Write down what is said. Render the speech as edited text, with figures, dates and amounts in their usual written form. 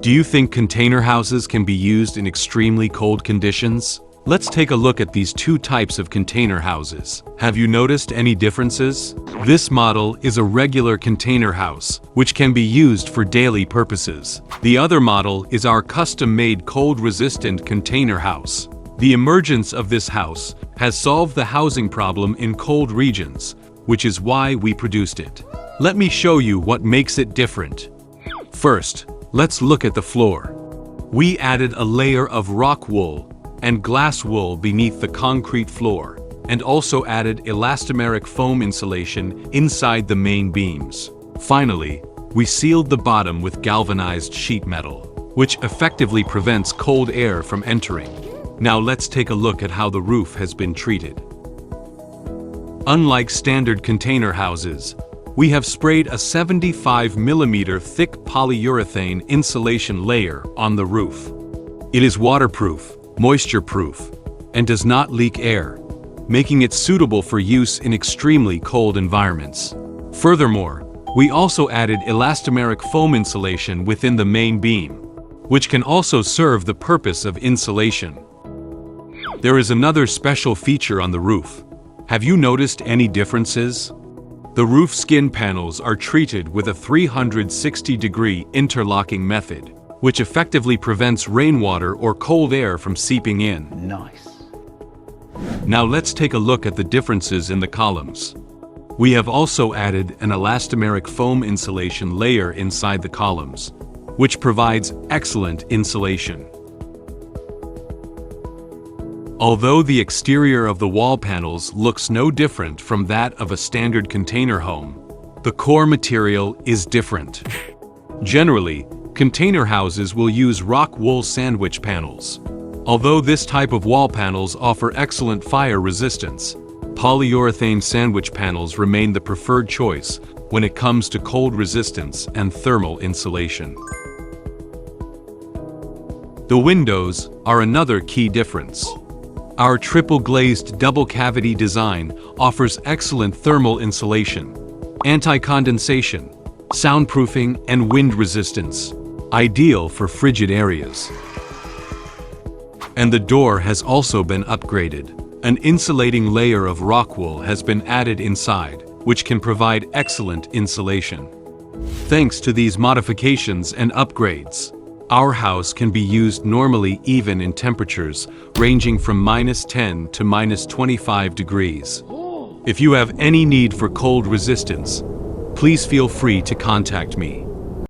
Do you think container houses can be used in extremely cold conditions? Let's take a look at these two types of container houses. Have you noticed any differences? This model is a regular container house, which can be used for daily purposes. The other model is our custom-made cold-resistant container house. The emergence of this house has solved the housing problem in cold regions, which is why we produced it. Let me show you what makes it different. First, let's look at the floor. We added a layer of rock wool and glass wool beneath the concrete floor, and also added elastomeric foam insulation inside the main beams. Finally, we sealed the bottom with galvanized sheet metal, which effectively prevents cold air from entering. Now let's take a look at how the roof has been treated. Unlike standard container houses, we have sprayed a 75mm thick polyurethane insulation layer on the roof. It is waterproof, moisture-proof, and does not leak air, making it suitable for use in extremely cold environments. Furthermore, we also added elastomeric foam insulation within the main beam, which can also serve the purpose of insulation. There is another special feature on the roof. Have you noticed any differences? The roof skin panels are treated with a 360-degree interlocking method, which effectively prevents rainwater or cold air from seeping in. Nice. Now let's take a look at the differences in the columns. We have also added an elastomeric foam insulation layer inside the columns, which provides excellent insulation. Although the exterior of the wall panels looks no different from that of a standard container home, the core material is different. Generally, container houses will use rock wool sandwich panels. Although this type of wall panels offer excellent fire resistance, polyurethane sandwich panels remain the preferred choice when it comes to cold resistance and thermal insulation. The windows are another key difference. Our triple-glazed double-cavity design offers excellent thermal insulation, anti-condensation, soundproofing, and wind resistance, ideal for frigid areas. And the door has also been upgraded. An insulating layer of rock wool has been added inside, which can provide excellent insulation. Thanks to these modifications and upgrades, our house can be used normally even in temperatures ranging from -10 to -25 degrees. If you have any need for cold resistance, please feel free to contact me.